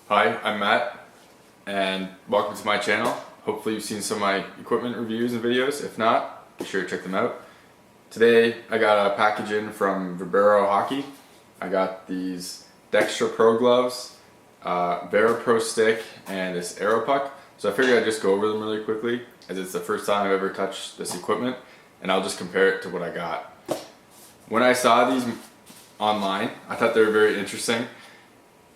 Hi, I'm Matt, and welcome to my channel. Hopefully you've seen some of my equipment reviews and videos. If not, be sure to check them out. Today I got a package in from Verbero Hockey. I got these Dextra Pro gloves, Vara Pro stick, and this Aero Puck. So I figured I'd just go over them really quickly, as it's the first time I've ever touched this equipment, and I'll just compare it to what I got. When I saw these online, I thought they were very interesting.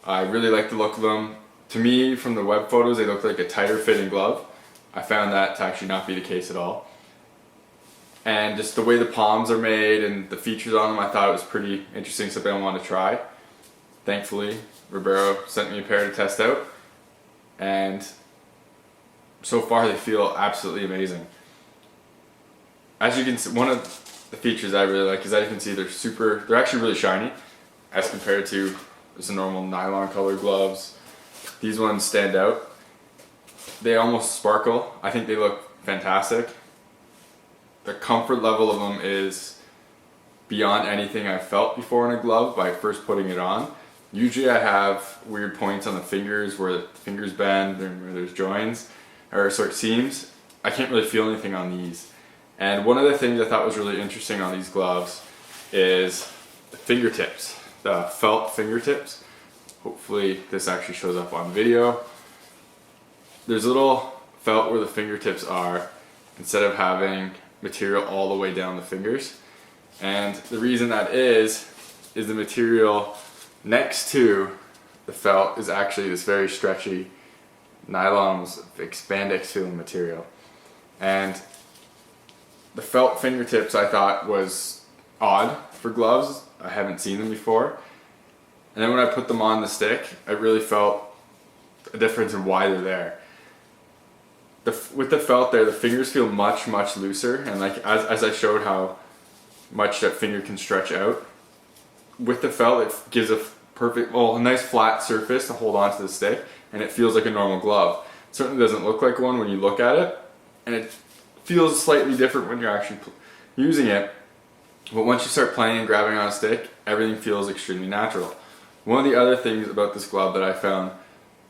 I really like the look of them. To me, from the web photos, they look like a tighter fitting glove. I found that to actually not be the case at all. And just the way the palms are made and the features on them, I thought it was pretty interesting, something I wanted to try. Thankfully, Verbero sent me a pair to test out, and so far they feel absolutely amazing. As you can see, one of the features I really like is that you can see they're actually really shiny as compared to just a normal nylon colored gloves. These ones stand out. They almost sparkle. I think they look fantastic. The comfort level of them is beyond anything I've felt before in a glove by first putting it on. Usually I have weird points on the fingers where the fingers bend and where there's joints or seams. I can't really feel anything on these. And one of the things I thought was really interesting on these gloves is the fingertips, the felt fingertips. Hopefully this actually shows up on video. There's a little felt where the fingertips are instead of having material all the way down the fingers. And the reason that is the material next to the felt is actually this very stretchy nylon spandex feeling material. And the felt fingertips I thought was odd for gloves. I haven't seen them before. And then when I put them on the stick, I really felt a difference in why they're there. With the felt there, the fingers feel much looser, and like as I showed how much that finger can stretch out. With the felt, it gives a nice flat surface to hold onto the stick, and it feels like a normal glove. It certainly doesn't look like one when you look at it, and it feels slightly different when you're actually using it. But once you start playing and grabbing on a stick, everything feels extremely natural. One of the other things about this glove that I found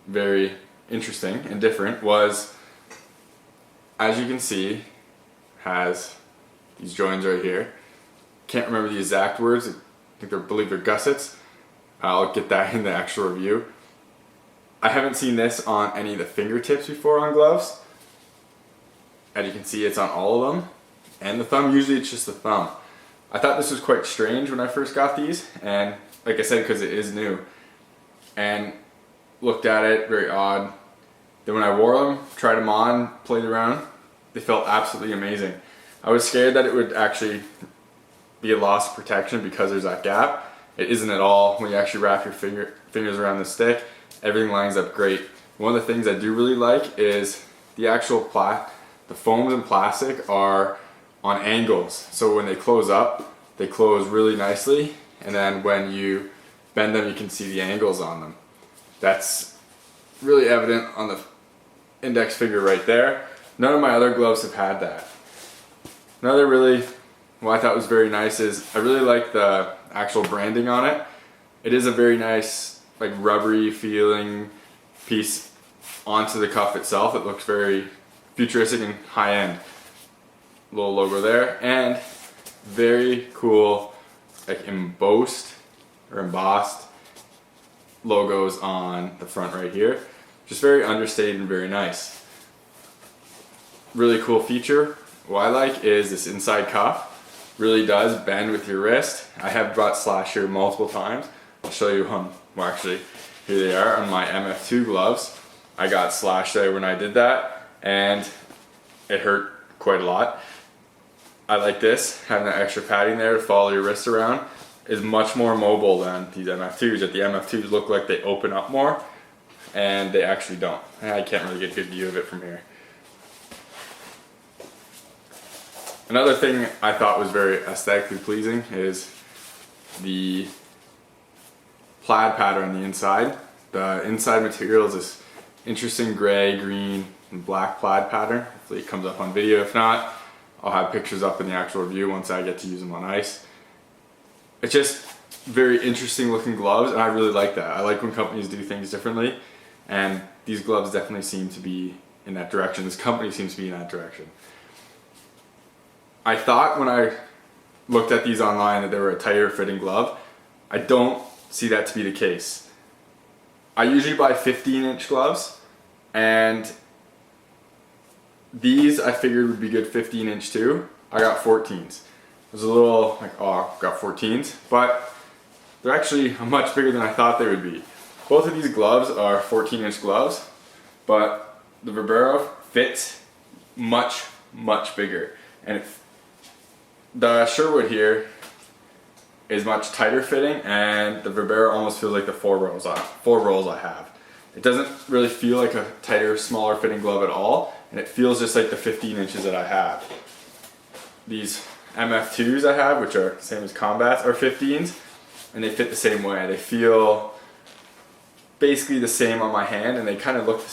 very interesting and different was, as you can see, has these joins right here. Can't remember the exact words. I believe they're gussets. I'll get that in the actual review. I haven't seen this on any of the fingertips before on gloves. As you can see, it's on all of them. And the thumb, usually it's just the thumb. I thought this was quite strange when I first got these, and like I said, because it is new, and looked at it, very odd. Then when I wore them, tried them on, played around, they felt absolutely amazing. I was scared that it would actually be a loss of protection because there's that gap. It isn't at all. When you actually wrap your fingers around the stick, everything lines up great. One of the things I do really like is the actual the foams and plastic are on angles. So when they close up, they close really nicely, and then when you bend them, you can see the angles on them. That's really evident on the index finger right there. None of my other gloves have had that. Another what I thought was very nice is I really like the actual branding on it. It is a very nice, like, rubbery feeling piece onto the cuff itself. It looks very futuristic and high-end. Little logo there, and very cool, like, embossed logos on the front right here. Just very understated and very nice. Really cool feature. What I like is this inside cuff really does bend with your wrist. I have brought slash here multiple times. I'll show you well, actually, here they are on my MF2 gloves. I got slash there when I did that, and it hurt quite a lot. I like this, having that extra padding there to follow your wrist around is much more mobile than these MF2s. That the MF2s look like they open up more, and they actually don't. I can't really get a good view of it from here. Another thing I thought was very aesthetically pleasing is the plaid pattern on the inside. The inside material is this interesting gray, green, and black plaid pattern. Hopefully it comes up on video. If not, I'll have pictures up in the actual review once I get to use them on ice. It's just very interesting looking gloves, and I really like that. I like when companies do things differently. and these gloves definitely seem to be in that direction. This company seems to be in that direction. I thought when I looked at these online that they were a tighter fitting glove. I don't see that to be the case. I usually buy 15-inch gloves, and these I figured would be good 15-inch too. I got 14s. I was a little like, oh, got 14s, but they're actually much bigger than I thought they would be. Both of these gloves are 14-inch gloves, but the Verbero fits much bigger. And the Sherwood here is much tighter fitting, and the Verbero almost feels like the four rolls I have. It doesn't really feel like a tighter, smaller fitting glove at all, and it feels just like the 15 inches that I have. These MF2s I have, which are same as Combats, are 15s, and they fit the same way. They feel basically the same on my hand, and they kind of look,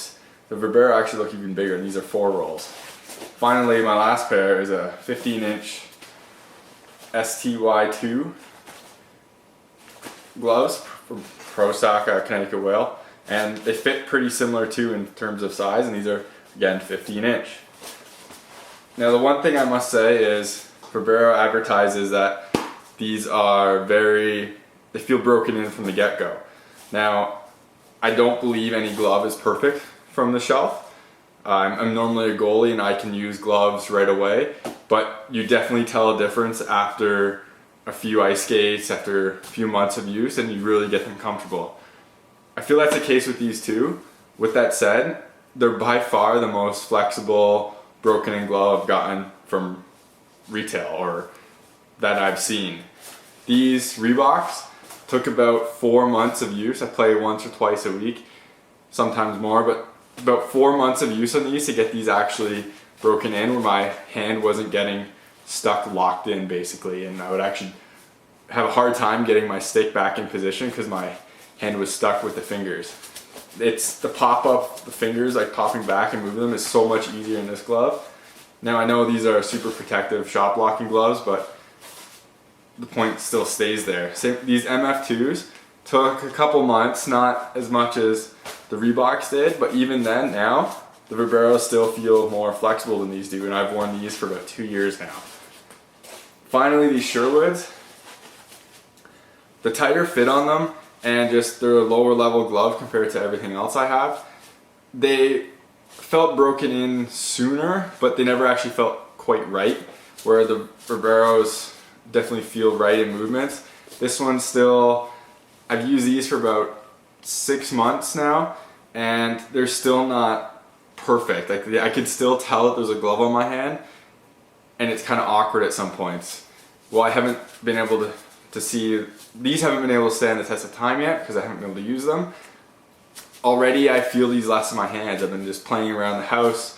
the Verbero actually look even bigger, and these are 4 rolls. Finally, my last pair is a 15-inch STY2 gloves from Pro Stock Connecticut Whale, and they fit pretty similar too in terms of size, and these are again 15-inch. Now the one thing I must say is Verbero advertises that these are they feel broken in from the get-go. Now I don't believe any glove is perfect from the shelf. I'm normally a goalie and I can use gloves right away, but you definitely tell a difference after a few ice skates, after a few months of use, and you really get them comfortable. I feel that's the case with these two. With that said, they're by far the most flexible broken-in glove I've gotten from retail or that I've seen. These Reeboks took about 4 months of use. I play once or twice a week, sometimes more, but about 4 months of use on these to get these actually broken in where my hand wasn't getting stuck locked in basically, and I would actually have a hard time getting my stick back in position because my hand was stuck with the fingers. It's the pop-up, the fingers like popping back and moving them is so much easier in this glove. Now I know these are super protective shot blocking gloves, but the point still stays there. These MF2s took a couple months, not as much as the Reeboks did, but even then now, the Verberos still feel more flexible than these do, and I've worn these for about 2 years now. Finally, these Sherwoods, the tighter fit on them, and just they're a lower level glove compared to everything else I have. They felt broken in sooner, but they never actually felt quite right, where the Verberos definitely feel right in movements. This one still, I've used these for about 6 months now, and they're still not perfect. Like I can still tell that there's a glove on my hand, and it's kind of awkward at some points. Well, I haven't been able to see, these haven't been able to stand the test of time yet because I haven't been able to use them. Already I feel these less in my hands. I've been just playing around the house,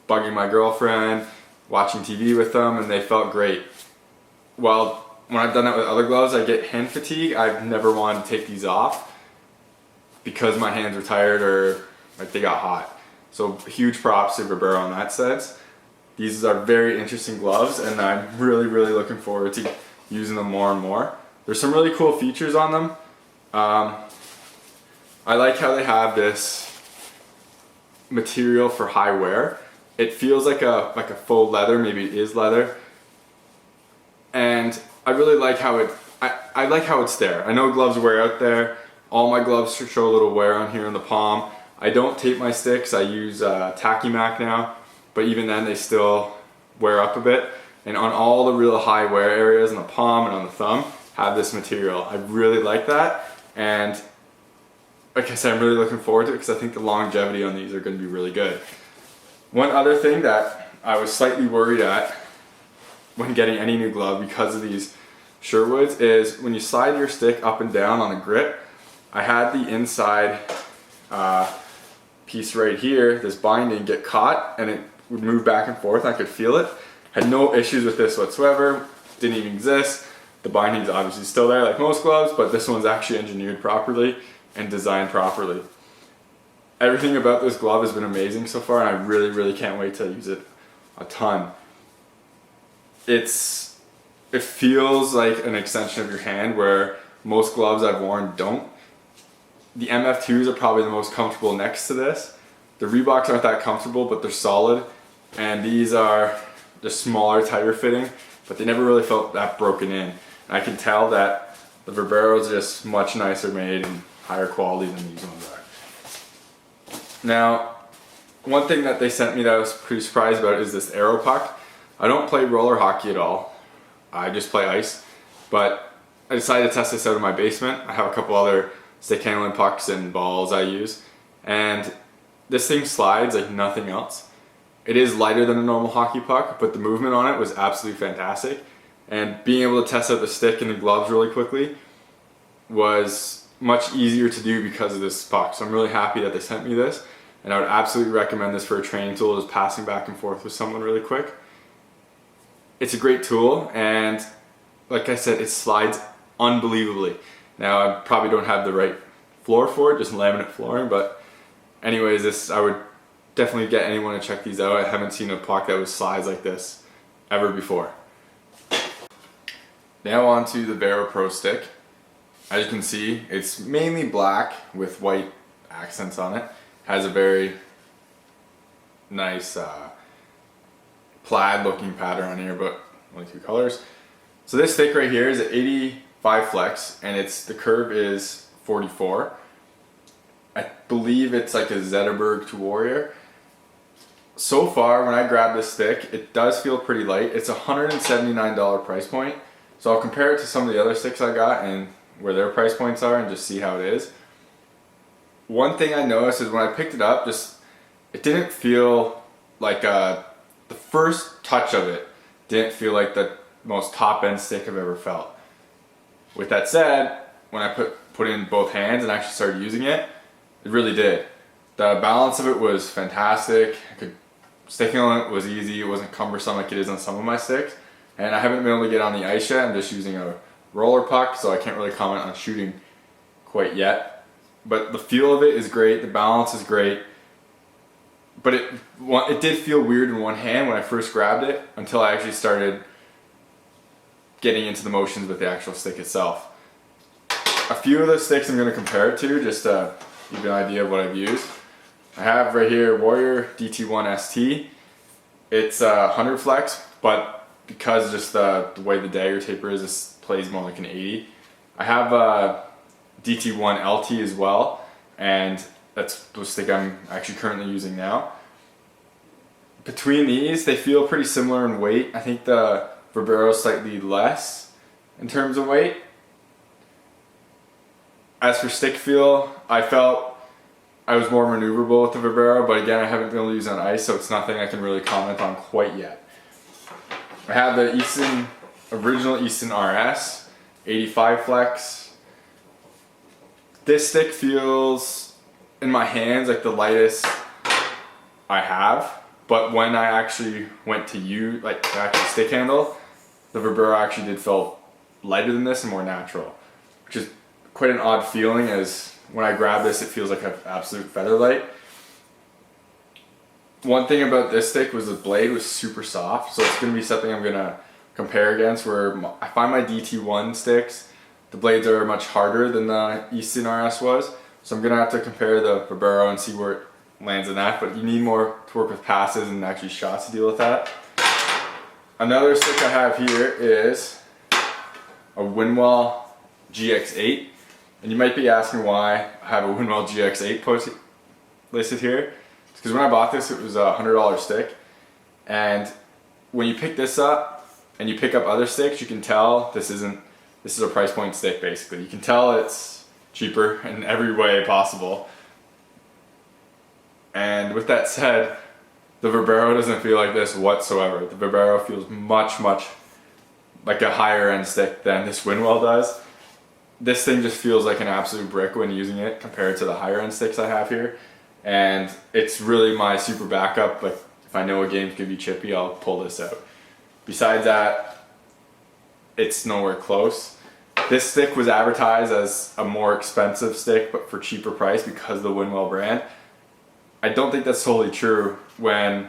bugging my girlfriend, watching TV with them, and they felt great. Well, when I've done that with other gloves, I get hand fatigue. I've never wanted to take these off because my hands were tired or like they got hot. So huge props to Verbero in that sense. These are very interesting gloves, and I'm really looking forward to using them more and more. There's some really cool features on them. I like how they have this material for high wear. It feels like a faux leather, maybe it is leather. And I really like how I like how it's there. I know gloves wear out there. All my gloves show a little wear on here in the palm. I don't tape my sticks. I use Tacky Mac now, but even then they still wear up a bit. And on all the real high wear areas in the palm and on the thumb have this material. I really like that, and like I said, I'm really looking forward to it because I think the longevity on these are going to be really good. One other thing that I was slightly worried at when getting any new glove because of these Sherwoods is when you slide your stick up and down on the grip. I had the inside piece right here, this binding, get caught and it would move back and forth. I could feel it. Had no issues with this whatsoever. Didn't even exist. The binding's obviously still there like most gloves, but this one's actually engineered properly and designed properly. Everything about this glove has been amazing so far, and I really can't wait to use it a ton. It feels like an extension of your hand where most gloves I've worn don't. The MF2s are probably the most comfortable next to this. The Reeboks aren't that comfortable, but they're solid. And these are just smaller, tighter fitting, but they never really felt that broken in. And I can tell that the Verberos are just much nicer made and higher quality than these ones are. Now, one thing that they sent me that I was pretty surprised about is this Aero Puck. I don't play roller hockey at all. I just play ice. But I decided to test this out in my basement. I have a couple other stick handling pucks and balls I use. And this thing slides like nothing else. It is lighter than a normal hockey puck, but the movement on it was absolutely fantastic. And being able to test out the stick and the gloves really quickly was much easier to do because of this puck. So I'm really happy that they sent me this. And I would absolutely recommend this for a training tool, just passing back and forth with someone really quick. It's a great tool, and like I said, it slides unbelievably. Now I probably don't have the right floor for it, just laminate flooring, but anyways, I would definitely get anyone to check these out. I haven't seen a puck that slides like this ever before. Now on to the Vara Pro stick. As you can see, it's mainly black with white accents on it. Has a very nice plaid looking pattern on here, but only 2 colors. So this stick right here is an 85 flex, and the curve is 44. I believe it's like a Zetterberg to Warrior. So far, when I grab this stick, it does feel pretty light. It's a $179 price point. So I'll compare it to some of the other sticks I got and where their price points are and just see how it is. One thing I noticed is when I picked it up, it didn't feel like the first touch of it didn't feel like the most top end stick I've ever felt. With that said, when I put in both hands and actually started using it, it really did. The balance of it was fantastic. Sticking on it was easy. It wasn't cumbersome like it is on some of my sticks. And I haven't been able to get on the ice yet. I'm just using a roller puck, so I can't really comment on shooting quite yet. But the feel of it is great. The balance is great. But it did feel weird in one hand when I first grabbed it until I actually started getting into the motions with the actual stick itself. A few of the sticks I'm going to compare it to just to give you an idea of what I've used. I have right here Warrior DT1 ST. It's 100 flex, but because just the way the dagger taper is, this plays more like an 80. I have DT1 LT as well, and that's the stick I'm actually currently using now. Between these, they feel pretty similar in weight. I think the Verbero is slightly less in terms of weight. As for stick feel, I felt I was more maneuverable with the Verbero, but again, I haven't been able to use it on ice, so it's nothing I can really comment on quite yet. I have the original Easton RS, 85 flex. This stick feels, in my hands, like the lightest I have, but when I actually went to use, like the actual stick handle, the Verbero actually did feel lighter than this and more natural, which is quite an odd feeling, as when I grab this, it feels like an absolute feather light. One thing about this stick was the blade was super soft, so it's going to be something I'm going to compare against, where I find my DT1 sticks, the blades are much harder than the Easton RS was, so I'm going to have to compare the Verbero and see where it lands in that, but you need more to work with passes and actually shots to deal with that. Another stick I have here is a Winwell GX8, and you might be asking why I have a Winwell GX8 listed here. It's because when I bought this, it was a $100 stick, and when you pick this up and you pick up other sticks, you can tell this is a price point stick. Basically, you can tell it's cheaper in every way possible. And with that said, the Verbero doesn't feel like this whatsoever. The Verbero feels much like a higher end stick than this Winwell does. This thing just feels like an absolute brick when using it compared to the higher end sticks I have here. And it's really my super backup. Like, if I know a game's gonna be chippy, I'll pull this out. Besides that, it's nowhere close. This stick was advertised as a more expensive stick, but for cheaper price because of the Winwell brand. I don't think that's totally true when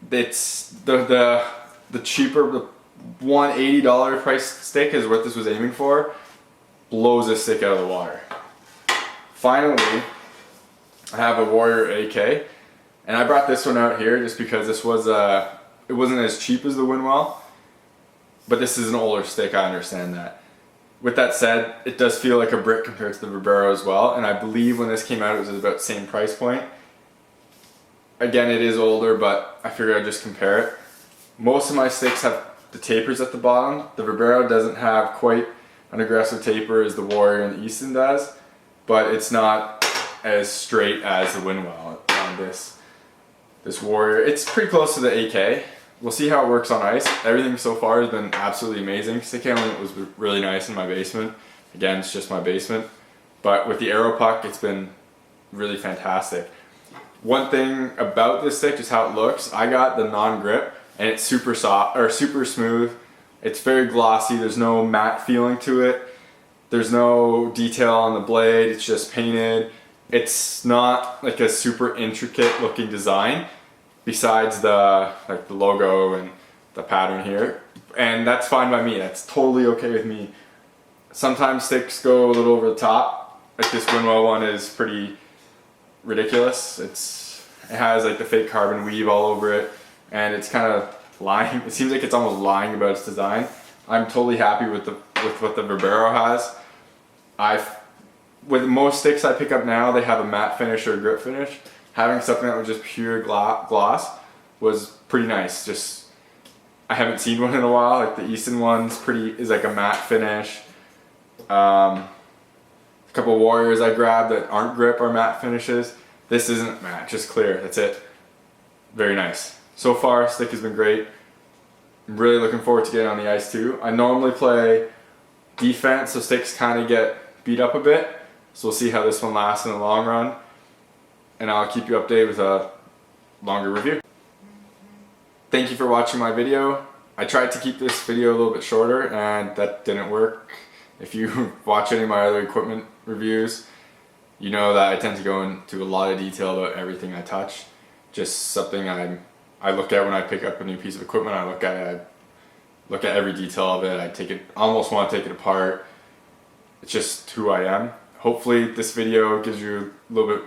it's the cheaper, the $180 price stick is what this was aiming for, blows this stick out of the water. finally, I have a Warrior AK, and I brought this one out here just because this was it wasn't as cheap as the Winwell, but this is an older stick, I understand that. With that said, it does feel like a brick compared to the Verbero as well, and I believe when this came out it was about the same price point. Again, it is older, but I figured I'd just compare it. Most of my sticks have the tapers at the bottom. The Verbero doesn't have quite an aggressive taper as the Warrior and the Easton does, but it's not as straight as the Winwell on this Warrior. It's pretty close to the AK. We'll see how it works on ice. Everything so far has been absolutely amazing. Stick handling was really nice in my basement. Again, it's just my basement. But with the Aero Puck, it's been really fantastic. One thing about this stick is how it looks. I got the non-grip, and it's super soft or super smooth. It's very glossy. There's no matte feeling to it. There's no detail on the blade. It's just painted. It's not like a super intricate looking design besides the logo and the pattern here, and that's fine by me. That's totally okay with me. Sometimes sticks go a little over the top. Like this Winwell one is pretty ridiculous. It has like the fake carbon weave all over it, and it's kind of lying. It seems like it's almost lying about its design. I'm totally happy with what the Verbero has. With most sticks I pick up now, they have a matte finish or a grip finish. Having something that was just pure gloss was pretty nice. Just, I haven't seen one in a while. Like the Easton one's is like a matte finish. A couple of Warriors I grabbed that aren't grip are matte finishes. This isn't matte, just clear. That's it. Very nice. So far, stick has been great. I'm really looking forward to getting on the ice too. I normally play defense, so sticks kind of get beat up a bit. So we'll see how this one lasts in the long run. And I'll keep you updated with a longer review. Thank you for watching my video. I tried to keep this video a little bit shorter, and that didn't work. If you watch any of my other equipment reviews, you know that I tend to go into a lot of detail about everything I touch. Just something I look at when I pick up a new piece of equipment. I look at every detail of it. Almost want to take it apart. It's just who I am. Hopefully this video gives you a little bit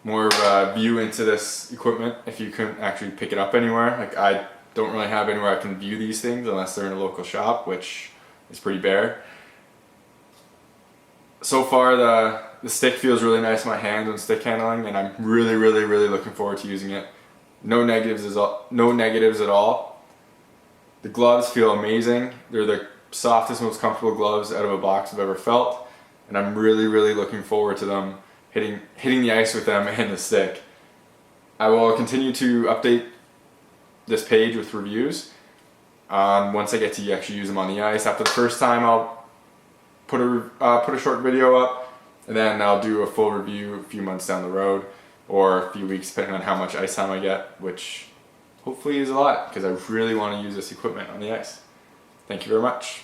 more of a view into this equipment if you couldn't actually pick it up anywhere. Like, I don't really have anywhere I can view these things unless they're in a local shop, which is pretty bare. So far the stick feels really nice in my hands when stick handling, and I'm really looking forward to using it. No negatives at all. The gloves feel amazing. They're the softest, most comfortable gloves out of a box I've ever felt, and I'm really looking forward to them hitting the ice with them and the stick. I will continue to update this page with reviews once I get to actually use them on the ice. After the first time, I'll put a short video up, and then I'll do a full review a few months down the road, or a few weeks depending on how much ice time I get, which hopefully is a lot because I really want to use this equipment on the ice. Thank you very much.